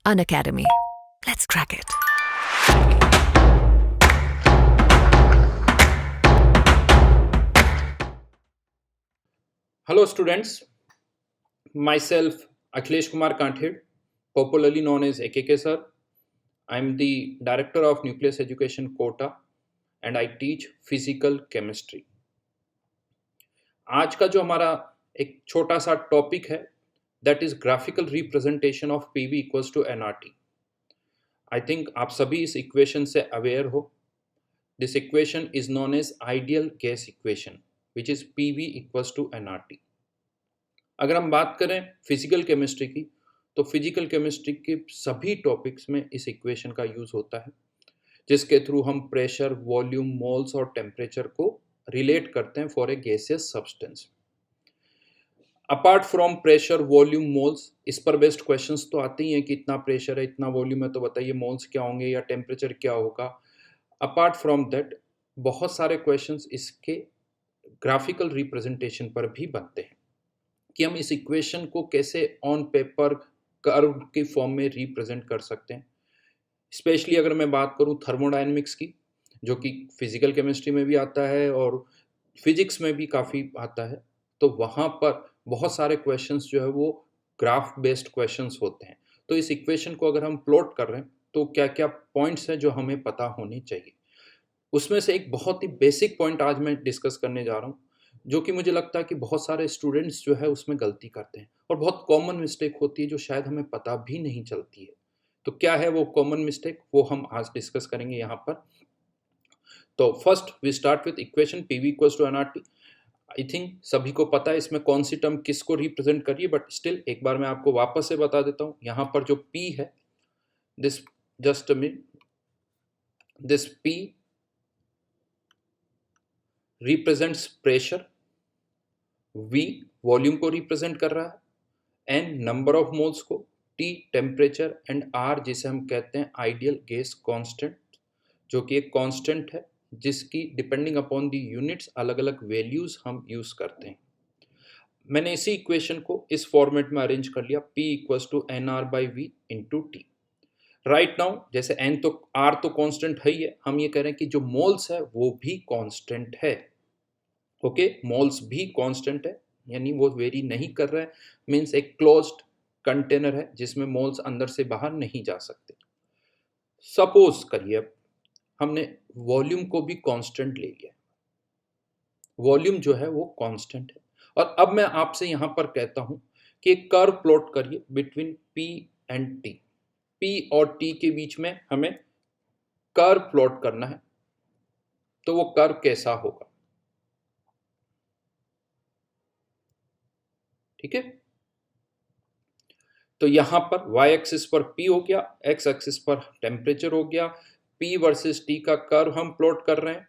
Unacademy. Let's crack it. Hello students, myself Akhilesh Kumar Kanthed, popularly known as AKK sir. I am the director of Nucleus Education Kota and I teach physical chemistry. आज का जो हमारा एक छोटा सा topic है that is graphical representation of PV equals to NRT. I think आप सभी इस इक्वेशन से अवेयर हो. This equation is known as ideal gas equation which is PV equals to NRT. अगर हम बात करें फिजिकल केमिस्ट्री की तो फिजिकल केमिस्ट्री के सभी टॉपिक्स में इस इक्वेशन का यूज होता है जिसके थ्रू हम प्रेशर, वॉल्यूम, मोल्स और टेम्परेचर को रिलेट करते हैं for a gaseous substance. Apart from pressure, volume, moles, इस पर बेस्ड क्वेश्चंस तो आते ही हैं कि इतना प्रेशर है, इतना वॉल्यूम है, तो बताइए मोल्स क्या होंगे या टेम्परेचर क्या होगा. अपार्ट फ्रॉम दैट बहुत सारे क्वेश्चंस इसके ग्राफिकल रिप्रेजेंटेशन पर भी बनते हैं कि हम इस इक्वेशन को कैसे ऑन पेपर कर्व के फॉर्म में रिप्रेजेंट कर सकते हैं. स्पेशली अगर मैं बात करूं थर्मोडायनेमिक्स की, जो कि फिजिकल केमिस्ट्री में भी आता है और फिजिक्स में भी काफ़ी आता है, तो वहाँ पर बहुत सारे क्वेश्चंस जो है वो ग्राफ बेस्ड क्वेश्चंस होते हैं. तो इस इक्वेशन को अगर हम प्लॉट कर रहे हैं तो क्या क्या पॉइंट्स हैं जो हमें पता होने चाहिए. उसमें से एक बहुत ही बेसिक पॉइंट आज मैं डिस्कस करने जा रहा हूँ जो कि मुझे लगता है कि बहुत सारे स्टूडेंट्स जो है उसमें गलती करते हैं और बहुत कॉमन मिस्टेक होती है जो शायद हमें पता भी नहीं चलती है. तो क्या है वो कॉमन मिस्टेक, वो हम आज डिस्कस करेंगे यहाँ पर. तो first we start with equation PV equals to NRT. I think सभी को पता है इसमें कौन सी टर्म किसको रिप्रेजेंट करिए, बट स्टिल एक बार मैं आपको वापस से बता देता हूँ. यहाँ पर जो पी है, this just this P represents pressure, V volume को रिप्रेजेंट कर रहा है, N नंबर ऑफ मोल्स को, T टेम्परेचर एंड R जिसे हम कहते हैं आइडियल गैस कांस्टेंट, जो कि एक कांस्टेंट है जिसकी डिपेंडिंग अपॉन द यूनिट्स अलग अलग वैल्यूज हम यूज करते हैं. मैंने इसी इक्वेशन को इस फॉर्मेट में अरेंज कर लिया, P equals to N R by V into T. Right now जैसे N तो R तो कांस्टेंट है ही है, हम ये कह रहे हैं कि जो मोल्स है वो भी कांस्टेंट है. ओके, मोल्स भी कांस्टेंट है, यानी वो वेरी नहीं कर रहा है. मीन्स एक क्लोज्ड कंटेनर है जिसमें मोल्स अंदर से बाहर नहीं जा सकते. सपोज करिए अब हमने वॉल्यूम को भी कांस्टेंट ले लिया. वॉल्यूम जो है वो कांस्टेंट है और अब मैं आपसे यहां पर कहता हूं कि एक कर्व प्लॉट करिए between P and T. P और T के बीच में हमें कर्व प्लॉट करना है, तो वो कर्व कैसा होगा. ठीक है, तो यहां पर y एक्सिस पर P हो गया, x एक्सिस पर टेम्परेचर हो गया. P वर्सेस T का कर्व हम प्लॉट कर रहे हैं.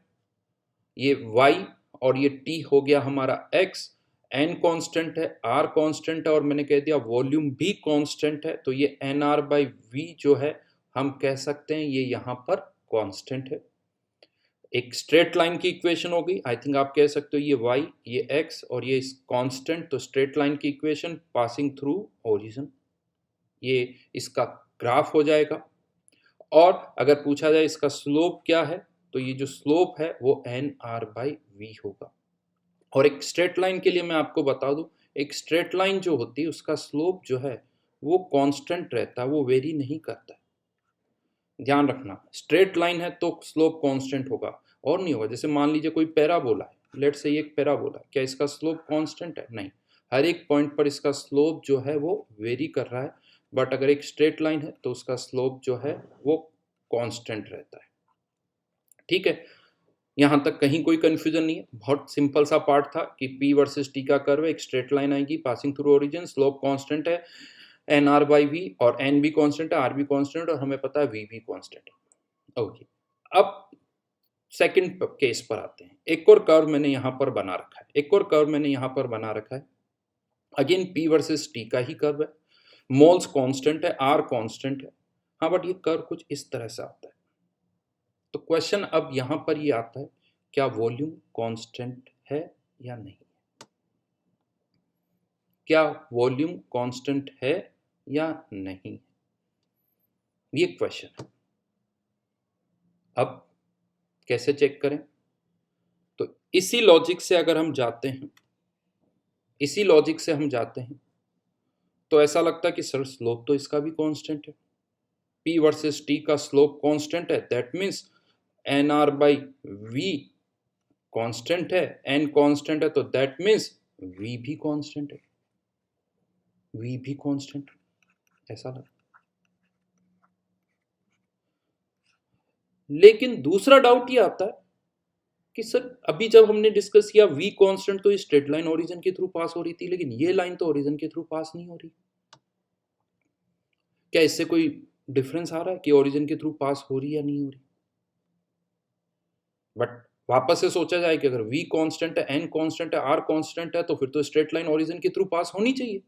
ये y और ये T हो गया हमारा x. n कांस्टेंट है, r कांस्टेंट है और मैंने कह दिया वॉल्यूम भी कांस्टेंट है, तो ये nr बाई v जो है हम कह सकते हैं ये यहां पर कांस्टेंट है. एक स्ट्रेट लाइन की इक्वेशन हो गई. आई थिंक आप कह सकते हो ये y, ये x और ये कांस्टेंट, तो स्ट्रेट लाइन की इक्वेशन पासिंग थ्रू ओरिजिन, ये इसका ग्राफ हो जाएगा. और अगर पूछा जाए इसका स्लोप क्या है, तो ये जो स्लोप है वो एन आर बाई वी होगा. और एक स्ट्रेट लाइन के लिए मैं आपको बता दूं, एक स्ट्रेट लाइन जो होती है उसका स्लोप जो है वो कांस्टेंट रहता है, वो वेरी नहीं करता है. ध्यान रखना, स्ट्रेट लाइन है तो स्लोप कांस्टेंट होगा और नहीं होगा. जैसे मान लीजिए कोई पैराबोला है, लेट्स से एक पैराबोला, क्या इसका स्लोप कांस्टेंट है? नहीं, हर एक पॉइंट पर इसका स्लोप जो है वो वेरी कर रहा है. बट अगर एक स्ट्रेट लाइन है तो उसका स्लोप जो है वो कांस्टेंट रहता है. ठीक है, यहां तक कहीं कोई कंफ्यूजन नहीं है. बहुत सिंपल सा पार्ट था कि P वर्सेस T का कर्व है, एक स्ट्रेट लाइन आएगी passing through origin, slope constant है एन आर बाई वी और एन भी कांस्टेंट है, आर भी कांस्टेंट और हमें पता है वी भी कांस्टेंट है. ओके, अब सेकंड केस पर आते हैं. एक और कर्व मैंने यहां पर बना रखा है, एक और कर्व मैंने यहां पर बना रखा है. अगेन P वर्सेस T का ही कर्व है, मोल्स कांस्टेंट है, आर कांस्टेंट है. हाँ, बट ये कर्व कुछ इस तरह से आता है. तो क्वेश्चन अब यहां पर ये आता है, क्या वॉल्यूम कांस्टेंट है या नहीं? क्या वॉल्यूम कांस्टेंट है या नहीं? ये क्वेश्चन है। अब कैसे चेक करें? तो इसी लॉजिक से अगर हम जाते हैं, तो ऐसा लगता है कि सर स्लोप तो इसका भी कांस्टेंट है, p वर्सेस t का स्लोप कांस्टेंट है, that means nr by v constant है, n कांस्टेंट है, तो दैट मीन्स v भी कांस्टेंट है, ऐसा लगता। लेकिन दूसरा डाउट ये आता है कि सर अभी जब हमने डिस्कस किया v कांस्टेंट तो ये स्ट्रेट लाइन ओरिजिन के थ्रू पास हो रही थी, लेकिन ये लाइन तो ओरिजिन के थ्रू पास नहीं हो रही। क्या इससे कोई डिफरेंस आ रहा है कि ओरिजिन के थ्रू पास हो रही या नहीं हो रही? बट वापस से सोचा जाए कि अगर v कांस्टेंट है, n कांस्टेंट है, r कांस्टेंट है, तो फिर तो स्ट्रेट लाइन ओरिजिन के थ्रू पास होनी चाहिए,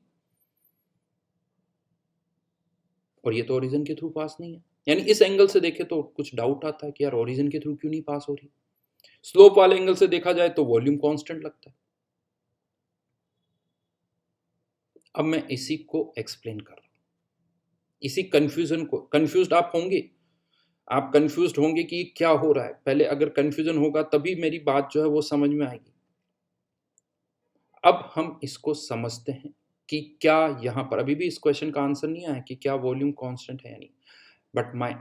और ये तो ओरिजिन के थ्रू पास नहीं है। यानी इस एंगल से देखे तो कुछ डाउट आता है कि यार ओरिजिन के थ्रू क्यों नहीं पास हो रही। स्लोप वाले एंगल से देखा जाए तो वॉल्यूम कांस्टेंट लगता है। अब मैं इसी को एक्सप्लेन कर रहा हूं, इसी कंफ्यूजन को। कंफ्यूज्ड आप होंगे, आप कंफ्यूज्ड होंगे कि क्या हो रहा है। पहले अगर कंफ्यूजन होगा तभी मेरी बात जो है वो समझ में आएगी। अब हम इसको समझते हैं कि क्या यहां पर अभी भी इस क्वेश्चन का आंसर नहीं आया कि क्या वॉल्यूम कांस्टेंट है या नहीं। बट मैं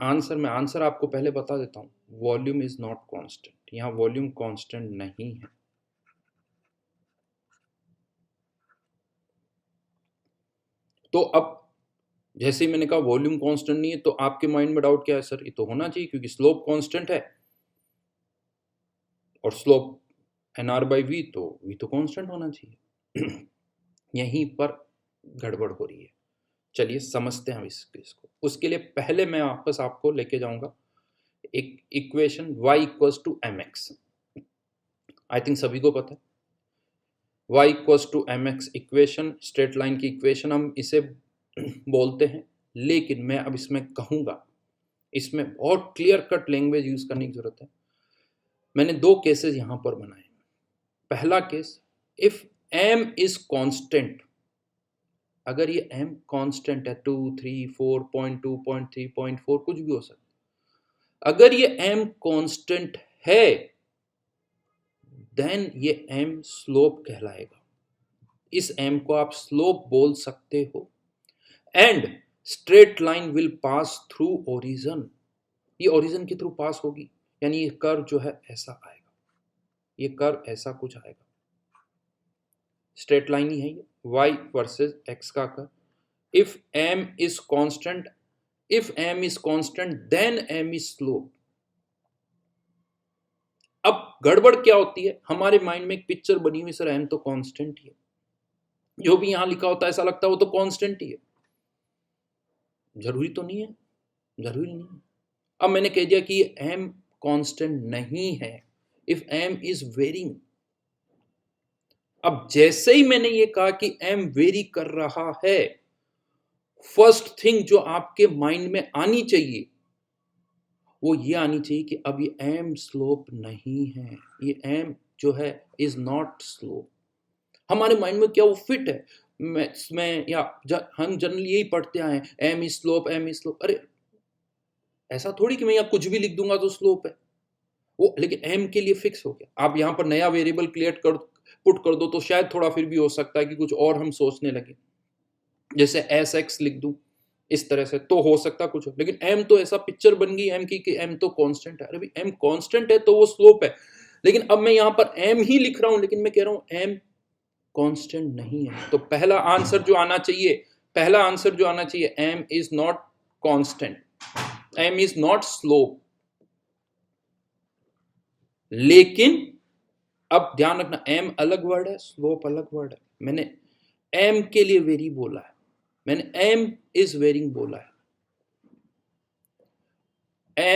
आंसर आपको पहले बता देता हूं, वॉल्यूम इज नॉट कांस्टेंट। यहां वॉल्यूम कांस्टेंट नहीं है। तो अब जैसे ही मैंने कहा वॉल्यूम कांस्टेंट नहीं है, तो आपके माइंड में डाउट क्या है, सर ये तो होना चाहिए क्योंकि स्लोप कांस्टेंट है, और स्लोप nr बाई v, तो v तो कांस्टेंट होना चाहिए। यहीं पर गड़बड़ हो रही है। चलिए समझते हैं हम इसको। उसके लिए पहले मैं वापस आपको लेके जाऊंगा एक equation y equals to mx। I think सभी को पता है y equals to mx equation, straight line की इक्वेशन हम इसे बोलते हैं। लेकिन मैं अब इसमें कहूंगा, इसमें बहुत क्लियर कट लैंग्वेज यूज करने की जरूरत है। मैंने दो केसेस यहां पर बनाए। पहला case, if m is constant, अगर ये m कांस्टेंट है 2, 3, 4.2, 0.3, 0.4 कुछ भी हो सकता है, अगर ये m कांस्टेंट है देन ये m स्लोप कहलाएगा। इस m को आप स्लोप बोल सकते हो। And straight line will pass through origin, ये ओरिजिन के थ्रू पास होगी, यानी ये कर्व जो है ऐसा आएगा, ये कर्व ऐसा कुछ आएगा। स्ट्रेट लाइन ही है ये, y वर्सेस x का curve. If m is constant, if m is constant then m is slope. अब गड़बड़ क्या होती है, हमारे माइंड में एक पिक्चर बनी हुई, सर m तो कांस्टेंट ही है, जो भी यहां लिखा होता है ऐसा लगता है वो तो कांस्टेंट ही है। जरूरी तो नहीं है, जरूरी नहीं है। अब मैंने कह दिया कि m कांस्टेंट नहीं है, इफ m इज वेरिंग। अब जैसे ही मैंने ये कहा कि m वेरी कर रहा है, फर्स्ट थिंग जो आपके माइंड में आनी चाहिए वो ये आनी चाहिए कि अब ये m स्लोप नहीं है, ये m जो है इज नॉट स्लोप। हमारे माइंड में क्या वो फिट है, मैं या हम जनरली यही पढ़ते आए m is slope, m is slope. अरे ऐसा थोड़ी कि मैं यहाँ कुछ भी लिख दूंगा तो स्लोप है वो, लेकिन m के लिए फिक्स हो गया। आप यहाँ पर नया वेरिएबल पुट कर दो तो शायद थोड़ा फिर भी हो सकता है कि कुछ और हम सोचने लगे, जैसे sx लिख दूं इस तरह से तो हो सकता कुछ हो, लेकिन m तो ऐसा पिक्चर बन गई m की कि m तो कांस्टेंट है। अरे भाई m कांस्टेंट है तो वो स्लोप है, लेकिन अब मैं यहाँ पर m ही लिख रहा हूं, लेकिन मैं कह रहा हूं m कांस्टेंट नहीं है। तो पहला आंसर जो आना चाहिए, m is not constant, m is not slope. लेकिन अब ध्यान रखना, m अलग वर्ड है, स्लोप अलग वर्ड है। मैंने m के लिए वेरी बोला है, मैंने m इज वेरिंग बोला है,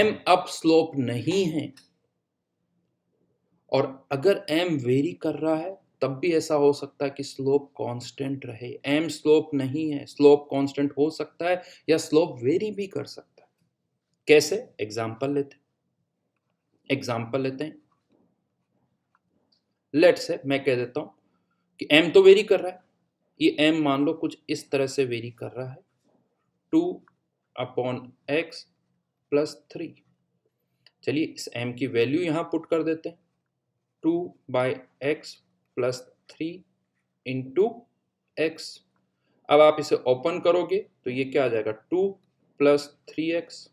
m अप स्लोप नहीं है। और अगर m वेरी कर रहा है तब भी ऐसा हो सकता है कि स्लोप कांस्टेंट रहे। m स्लोप नहीं है, स्लोप कांस्टेंट हो सकता है या स्लोप वेरी भी कर सकता है। कैसे? एग्जांपल लेते हैं। लेट्स से मैं कह देता हूं कि m तो वेरी कर रहा है, ये m मान लो कुछ इस तरह से वेरी कर रहा है 2 अपॉन x प्लस 3। चलिए इस m की वैल्यू यहाँ पुट कर देते हैं, 2/x प्लस 3 इंटू x। अब आप इसे ओपन करोगे तो ये क्या आ जाएगा, 2 plus 3x।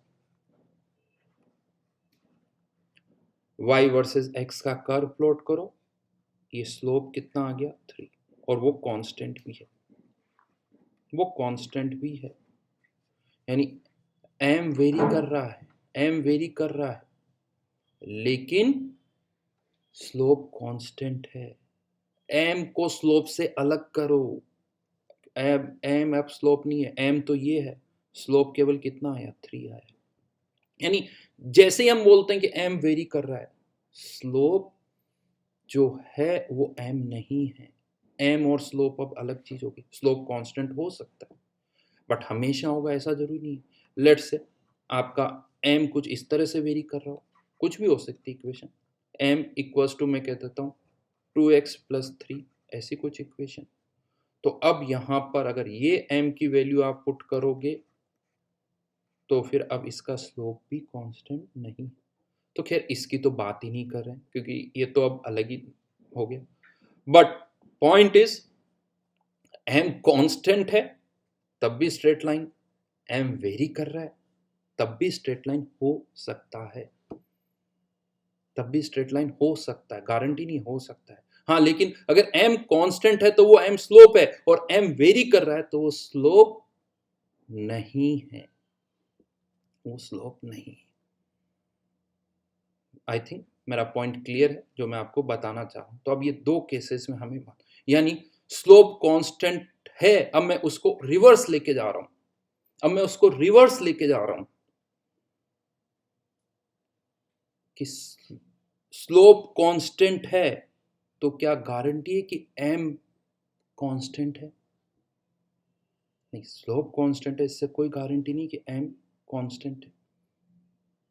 y versus x का कर्व प्लॉट करो, ये स्लोप कितना आ गया, 3, और वो कांस्टेंट भी है, वो कांस्टेंट भी है, यानी m वेरी कर रहा है, m वेरी कर रहा है, लेकिन स्लोप कांस्टेंट है। m को स्लोप से अलग करो, m अब स्लोप नहीं है, m तो ये है, स्लोप केवल कितना आया, 3 आया। यानी जैसे ही हम बोलते हैं कि m वेरी कर रहा है, स्लोप जो है वो m नहीं है। m और स्लोप अब अलग चीज होगी। स्लोप कांस्टेंट हो सकता है बट हमेशा होगा ऐसा जरूरी नहीं है। लेट्स से आपका m कुछ इस तरह से वेरी कर रहा हो, कुछ भी हो सकती है इक्वेशन, m इक्वल्स टू मैं कह देता हूँ 2x प्लस 3, ऐसी कुछ इक्वेशन। तो अब यहाँ पर अगर ये m की वैल्यू आप पुट करोगे तो फिर अब इसका स्लोप भी कांस्टेंट नहीं। तो खैर इसकी तो बात ही नहीं कर रहे हैं क्योंकि ये तो अब अलग ही हो गया। But point is m constant है तब भी स्ट्रेट लाइन, m वेरी कर रहा है तब भी स्ट्रेट लाइन हो सकता है, तब भी स्ट्रेट लाइन हो सकता है, गारंटी नहीं, हो सकता है। हाँ लेकिन अगर m कांस्टेंट है तो वो m स्लोप है, और m वेरी कर रहा है तो वो स्लोप नहीं है, वो स्लोप नहीं। आई थिंक मेरा पॉइंट क्लियर है जो मैं आपको बताना चाहूँ। तो अब ये दो केसेस में हमें यानी स्लोप कांस्टेंट है, अब मैं उसको रिवर्स लेके जा रहा हूं, अब मैं उसको रिवर्स लेके जा रहा हूं कि स्लोप कांस्टेंट है तो क्या गारंटी है कि m कांस्टेंट है? नहीं, स्लोप कांस्टेंट है इससे कोई गारंटी नहीं कि m कांस्टेंट है,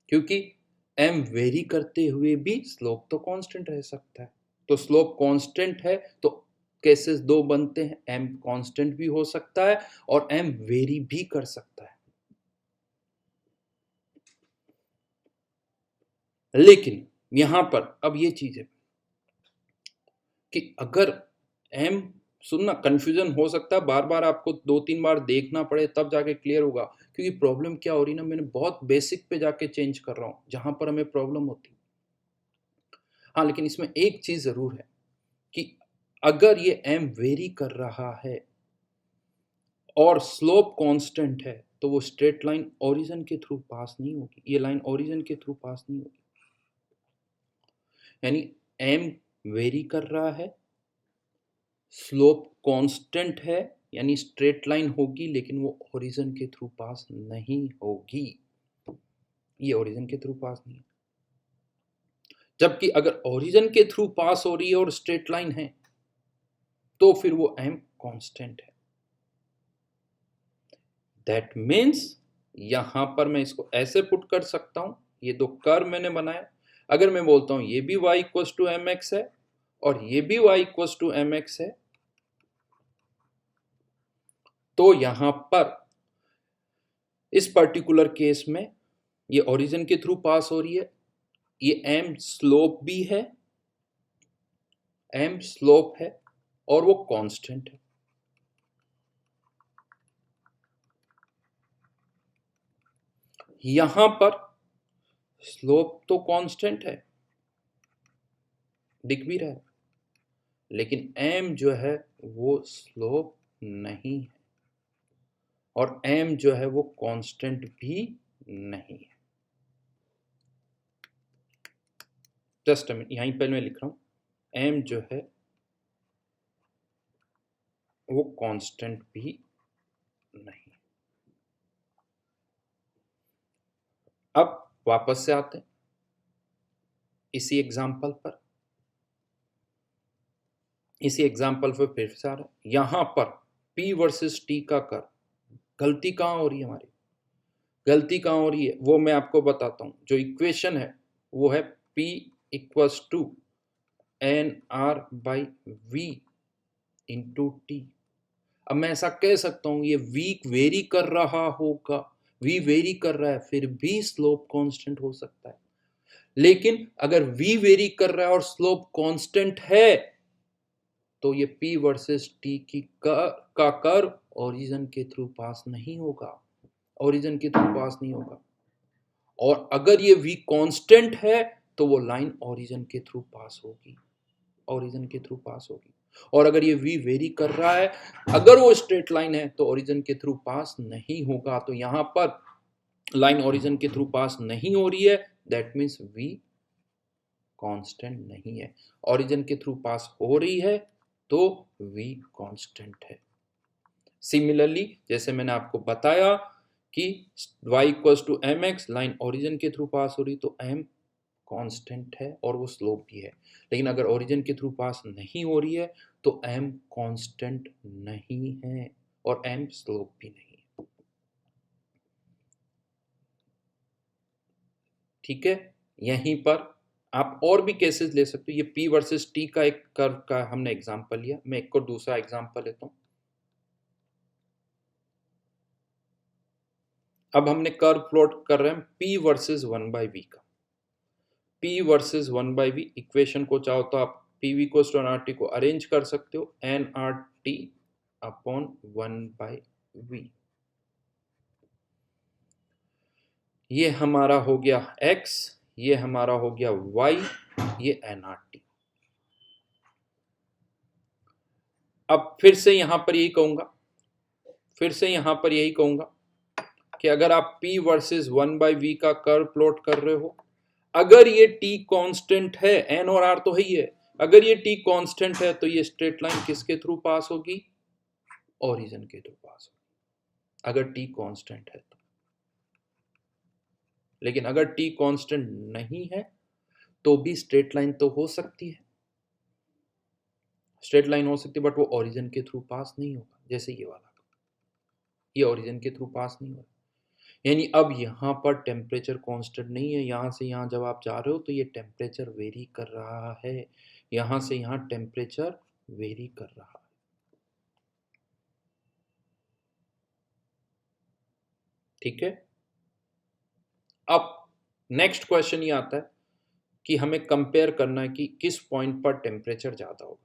क्योंकि m वेरी करते हुए भी स्लोप तो कांस्टेंट रह सकता है। तो स्लोप कांस्टेंट है तो केसेस दो बनते हैं, m कांस्टेंट भी हो सकता है और m वेरी भी कर सकता है। लेकिन यहां पर अब ये चीज है कि अगर m, सुनना कंफ्यूजन हो सकता है, बार बार आपको 2-3 बार देखना पड़े तब जाके क्लियर होगा, क्योंकि प्रॉब्लम क्या हो रही ना, मैंने बहुत बेसिक पे जाके चेंज कर रहा हूं जहां पर हमें प्रॉब्लम होती। हाँ लेकिन इसमें एक चीज जरूर है कि अगर ये m वेरी कर रहा है और स्लोप कांस्टेंट है तो वो स्ट्रेट लाइन ओरिजिन के थ्रू पास नहीं होगी, ये लाइन ओरिजिन के थ्रू पास नहीं होगी। यानी m वेरी कर रहा है, स्लोप कांस्टेंट है, यानी स्ट्रेट लाइन होगी लेकिन वो ओरिजिन के थ्रू पास नहीं होगी, ये ओरिजिन के थ्रू पास नहीं है। जबकि अगर ओरिजिन के थ्रू पास हो रही है और स्ट्रेट लाइन है तो फिर वो m कांस्टेंट है। दैट मीन्स यहां पर मैं इसको ऐसे पुट कर सकता हूं, ये दो कर्व मैंने बनाया, अगर मैं बोलता हूं ये भी y इक्वल्स टू mx है और ये भी y इक्वल्स टू mx है, तो यहां पर इस पर्टिकुलर केस में ये ओरिजिन के थ्रू पास हो रही है, ये m स्लोप भी है, m स्लोप है और वो कांस्टेंट है। यहां पर स्लोप तो कांस्टेंट है, दिख भी रहा है, लेकिन m जो है वो स्लोप नहीं है और m जो है वो कांस्टेंट भी नहीं है। जस्ट यहीं पर मैं लिख रहा हूं m जो है वो कांस्टेंट भी नहीं। अब वापस से आते हैं इसी एग्जाम्पल पर, इसी एग्जाम्पल पर फिर से आ रहा है। यहां पर p वर्सेस t का कर्व, गलती कहां हो रही है हमारी, गलती कहां हो रही है वो मैं आपको बताता हूं। जो इक्वेशन है वो है p equals to N R by V into T. अब मैं ऐसा कह सकता हूं ये वीक वेरी कर रहा होगा, v वेरी कर रहा है फिर भी स्लोप कांस्टेंट हो सकता है। लेकिन अगर v वेरी कर रहा है और स्लोप कांस्टेंट है तो ये p वर्सेस t का कर्व ओरिजिन के थ्रू पास नहीं होगा, ओरिजिन के थ्रू पास नहीं होगा। और अगर ये v कांस्टेंट है तो वो लाइन ओरिजिन के थ्रू पास होगी, ओरिजिन के थ्रू पास होगी। और अगर ये v वेरी कर रहा है, अगर वो स्ट्रेट लाइन है तो ओरिजिन के थ्रू पास नहीं होगा। तो यहां पर लाइन ओरिजिन के थ्रू पास नहीं हो रही है, दैट मीन्स v कांस्टेंट नहीं है। ओरिजिन के थ्रू पास हो रही है तो v कांस्टेंट है। सिमिलरली जैसे मैंने आपको बताया कि y equals to mx, line origin के थ्रू पास हो रही तो m कांस्टेंट है और वो स्लोप भी है। लेकिन अगर ओरिजिन के थ्रू पास नहीं हो रही है तो m कांस्टेंट नहीं है और m स्लोप भी नहीं है। ठीक है, यहीं पर आप और भी केसेस ले सकते हो। ये p वर्सेस t का एक कर्व का हमने एग्जांपल लिया, मैं एक और दूसरा एग्जांपल लेता हूं। अब हमने कर्व प्लॉट कर रहे हैं p वर्सेस 1/v का। p वर्सेस 1/v इक्वेशन को चाहो तो आप pv इक्वल्स टू nrt को अरेंज कर सकते हो, nrt अपॉन 1/v। ये हमारा हो गया x, ये हमारा हो गया y, ये nrt। अब फिर से यहां पर यही कहूंगा, कि अगर आप p वर्सेस 1/v का कर्व प्लॉट कर रहे हो, अगर ये t कांस्टेंट है, n और r तो है ही है, अगर ये t कांस्टेंट है तो ये स्ट्रेट लाइन किसके थ्रू पास होगी, ओरिजिन के थ्रू पास होगी, अगर t कांस्टेंट है तो। लेकिन अगर t कांस्टेंट नहीं है तो भी स्ट्रेट लाइन तो हो सकती है, स्ट्रेट लाइन हो सकती है, बट वो ओरिजिन के थ्रू पास नहीं होगा। जैसे ये वाला, ये ओरिजिन के थ्रू पास नहीं होगा। यानी अब यहाँ पर टेम्परेचर कांस्टेंट नहीं है, यहाँ से यहाँ जब आप जा रहे हो तो ये टेम्परेचर वेरी कर रहा है, यहाँ से यहाँ टेम्परेचर वेरी कर रहा है। ठीक है, अब नेक्स्ट क्वेश्चन ये आता है कि हमें कंपेयर करना है कि किस पॉइंट पर टेम्परेचर ज्यादा होगा,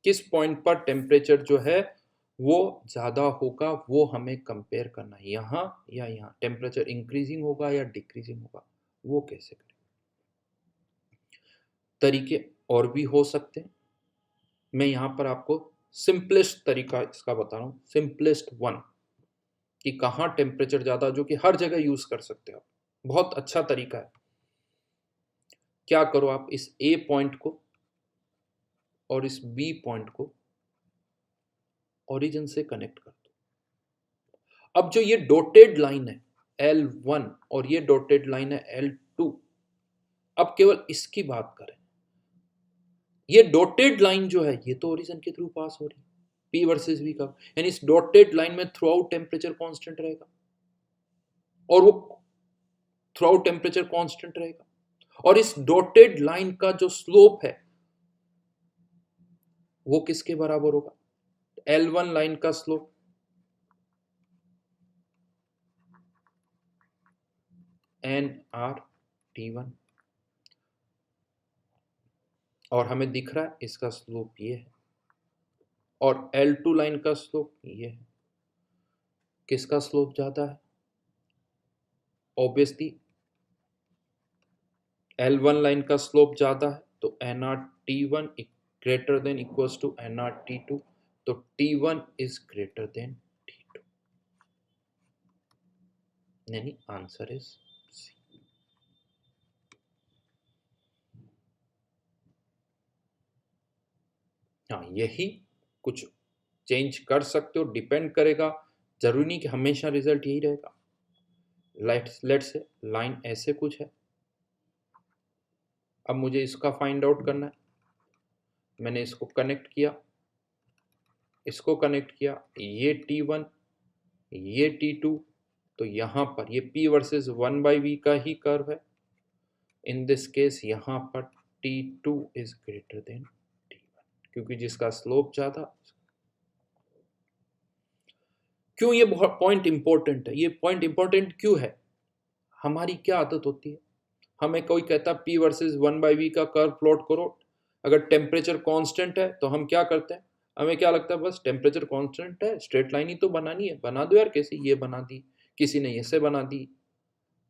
किस पॉइंट पर टेम्परेचर जो है वो ज्यादा होगा, वो हमें कंपेयर करना है, यहाँ या यहाँ टेम्परेचर इंक्रीजिंग होगा या डिक्रीजिंग होगा, वो कैसे करें। तरीके और भी हो सकते हैं, मैं यहां पर आपको सिंपलेस्ट तरीका इसका बता रहा हूं, सिंपलेस्ट वन, कि कहां टेम्परेचर ज्यादा, जो कि हर जगह यूज कर सकते हो आप, बहुत अच्छा तरीका है। क्या करो, आप इस ए पॉइंट को और इस बी पॉइंट को ओरिजिन से कनेक्ट कर दो। अब जो ये डॉटेड लाइन है L1 और ये डॉटेड लाइन है L2, अब केवल इसकी बात करें, ये डॉटेड लाइन जो है ये तो ओरिजिन के थ्रू पास हो रही है, P वर्सेस V का, यानी इस डॉटेड लाइन में थ्रू आउट टेम्परेचर कांस्टेंट रहेगा और वो थ्रू आउट टेम्परेचर कांस्टेंट रहेगा। और इस डॉटेड लाइन का जो स्लोप है वो किसके बराबर होगा, L1 लाइन का स्लोप nRT1, और हमें दिख रहा है इसका स्लोप ये है, और L2 लाइन का स्लोप ये है। किसका स्लोप ज्यादा है, ऑब्वियसली L1 लाइन का स्लोप ज्यादा है, तो nRT1 greater than equals to nRT2, तो T1 is greater than T2, यानी आंसर इज सी। हाँ, यही कुछ चेंज कर सकते हो, डिपेंड करेगा, जरूरी नहीं कि हमेशा रिजल्ट यही रहेगा। लेट्स से लाइन ऐसे कुछ है, अब मुझे इसका फाइंड आउट करना है। मैंने इसको कनेक्ट किया, इसको कनेक्ट किया, ये T1 ये T2, तो यहां पर ये P वर्सेस 1/V का ही कर्व है। इन दिस केस यहां पर T2 is greater than T1, क्योंकि जिसका स्लोप ज्यादा, क्यों ये पॉइंट इंपॉर्टेंट है? ये पॉइंट इंपॉर्टेंट क्यों है? हमारी क्या आदत होती है, हमें कोई कहता P वर्सेस 1/v का कर्व प्लॉट करो, अगर टेम्परेचर कांस्टेंट है तो हम क्या करते हैं, हमें क्या लगता है बस टेम्परेचर कांस्टेंट है, स्ट्रेट लाइन ही तो बनानी है, बना दो यार, कैसी ये बना दी, किसी ने ऐसे बना दी,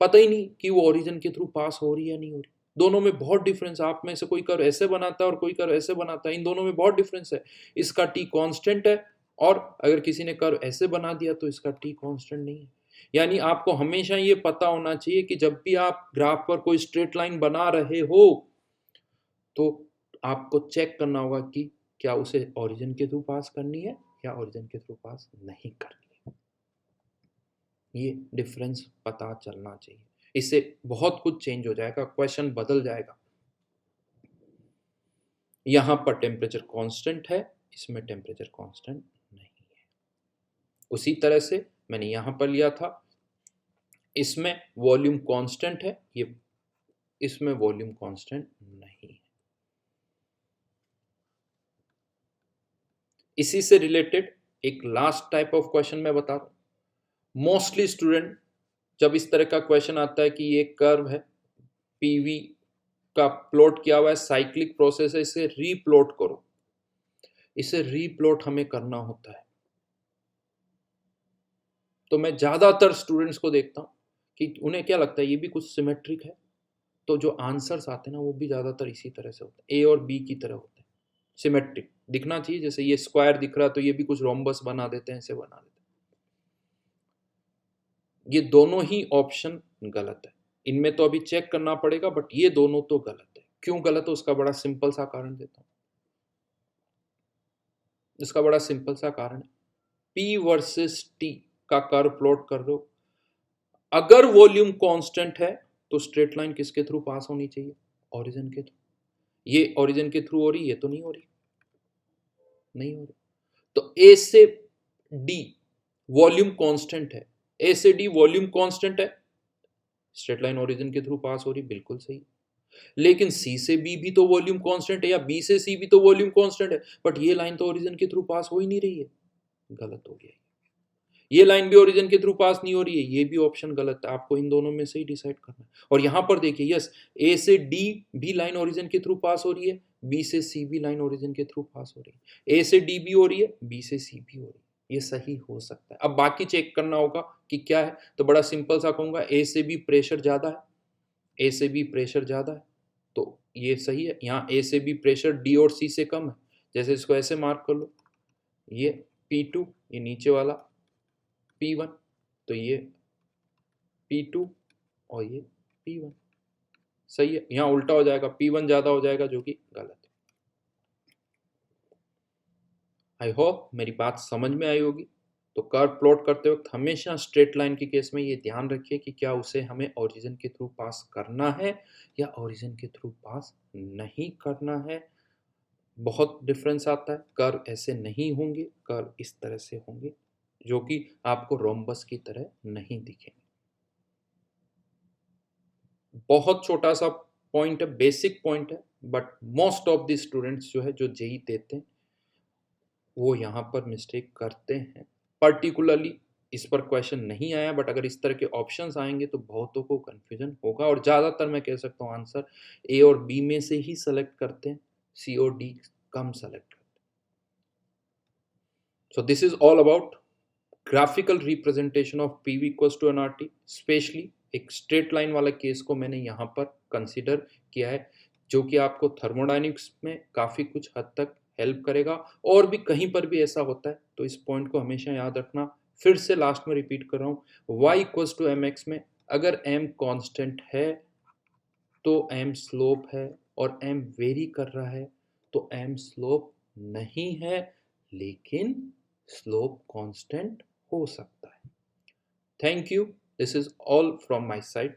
पता ही नहीं कि वो ओरिजिन के थ्रू पास हो रही है या नहीं हो रही। दोनों में बहुत डिफरेंस, आप में से कोई कर्व ऐसे बनाता है और कोई कर्व ऐसे बनाता है, इन दोनों में बहुत डिफरेंस है। इसका T कांस्टेंट है और अगर किसी ने कर्व ऐसे बना दिया तो इसका T कांस्टेंट नहीं है। यानी आपको हमेशा ये पता होना चाहिए कि जब भी आप ग्राफ पर कोई स्ट्रेट लाइन बना रहे हो तो आपको चेक करना होगा कि क्या उसे ओरिजिन के थ्रू पास करनी है या ओरिजिन के थ्रू पास नहीं करनी है। ये डिफरेंस पता चलना चाहिए, इससे बहुत कुछ चेंज हो जाएगा, क्वेश्चन बदल जाएगा। यहां पर टेम्परेचर कांस्टेंट है, इसमें टेम्परेचर कांस्टेंट नहीं है। उसी तरह से मैंने यहां पर लिया था, इसमें वॉल्यूम कांस्टेंट है, ये इसमें वॉल्यूम कांस्टेंट नहीं है। इसी से रिलेटेड एक लास्ट टाइप ऑफ क्वेश्चन मैं बता रहा हूं। मोस्टली स्टूडेंट जब इस तरह का क्वेश्चन आता है कि ये कर्व है, पीवी का प्लॉट किया हुआ है, साइक्लिक प्रोसेस है, इसे रीप्लॉट करो, इसे रीप्लॉट हमें करना होता है। तो मैं ज्यादातर स्टूडेंट्स को देखता हूं कि उन्हें क्या लगता है ये भी कुछ सिमेट्रिक है, तो जो आंसर्स आते हैं ना वो भी ज्यादातर इसी तरह से होते हैं, ए और बी की तरह होते हैं, सिमेट्रिक दिखना चाहिए, जैसे ये स्क्वायर दिख रहा है तो ये भी कुछ रोम्बस बना देते हैं, ऐसे बना देते हैं। ये दोनों ही ऑप्शन गलत है, इनमें तो अभी चेक करना पड़ेगा, बट ये दोनों तो गलत है। क्यों गलत है उसका बड़ा सिंपल सा कारण देता हूं। इसका बड़ा सिंपल सा कारण है, P वर्सेस T का कर्व प्लॉट कर दो, अगर वॉल्यूम कांस्टेंट है तो स्ट्रेट लाइन किसके थ्रू पास होनी चाहिए, ओरिजिन के थ्रू। ये ओरिजिन के थ्रू हो रही, ये तो नहीं हो रही, नहीं हो रही। तो A से D वॉल्यूम कांस्टेंट है, A से D वॉल्यूम कांस्टेंट है, स्ट्रेट लाइन ओरिजिन के थ्रू पास हो रही, बिल्कुल सही। लेकिन C से B भी तो वॉल्यूम कांस्टेंट है, या B से C भी तो वॉल्यूम कांस्टेंट है, बट ये लाइन तो ओरिजिन के थ्रू पास हो ही नहीं रही है, गलत हो गया। ये लाइन भी ओरिजिन के थ्रू पास नहीं हो रही है, ये भी ऑप्शन गलत है, आपको इन दोनों में से ही डिसाइड करना है। और यहां पर देखिए, यस, A से D भी लाइन ओरिजिन के थ्रू पास हो रही है, B से C भी लाइन ओरिजिन के थ्रू पास हो रही है, A से D भी हो रही है, B से C भी हो रही है, ये सही हो सकता है। अब बाकी चेक करना होगा कि क्या है, तो बड़ा सिंपल सा कहूंगा, A से भी प्रेशर ज्यादा है, A से भी प्रेशर ज्यादा है, तो ये सही है। यहाँ A से भी प्रेशर D और C से कम है, जैसे इसको ऐसे मार्क कर लो, ये P2, ये नीचे वाला P1, तो ये P2 और ये P1, सही है। यहाँ उल्टा हो जाएगा, P1 ज्यादा हो जाएगा, जो कि गलत है। आई होप मेरी बात समझ में आई होगी। तो कर्व प्लॉट करते वक्त हमेशा स्ट्रेट लाइन के केस में ये ध्यान रखिए कि क्या उसे हमें ओरिजिन के थ्रू पास करना है या ओरिजिन के थ्रू पास नहीं करना है। बहुत डिफरेंस आता है, कर्व ऐसे नहीं होंगे, कर्व इस तरह से होंगे, जो कि आपको रोम्बस की तरह नहीं दिखेंगे। बहुत छोटा सा पॉइंट है, बेसिक पॉइंट है, but most of the students जो है जो जेई देते हैं वो यहाँ पर मिस्टेक करते हैं। पर्टिकुलरली इस पर क्वेश्चन नहीं आया, बट अगर इस तरह के ऑप्शंस आएंगे तो बहुतों को कंफ्यूजन होगा, और ज़्यादातर मैं कह सकता हूँ आंसर ए और बी में से ही सेलेक्ट करते हैं, सी और डी कम सेलेक्ट करते हैं। So this is all about graphical representation of PV equals to NRT. Specially एक स्ट्रेट लाइन वाला केस को मैंने यहाँ पर कंसिडर किया है, जो कि आपको थर्मोडायनिक्स में काफ़ी कुछ हद तक हेल्प करेगा। और भी कहीं पर भी ऐसा होता है तो इस पॉइंट को हमेशा याद रखना। फिर से लास्ट में रिपीट कर रहा हूँ, y equals to M X में अगर m कांस्टेंट है तो m स्लोप है, और m वेरी कर रहा है तो m स्लोप नहीं है, लेकिन स्लोप कांस्टेंट हो सकता है। Thank you, this is all from my side.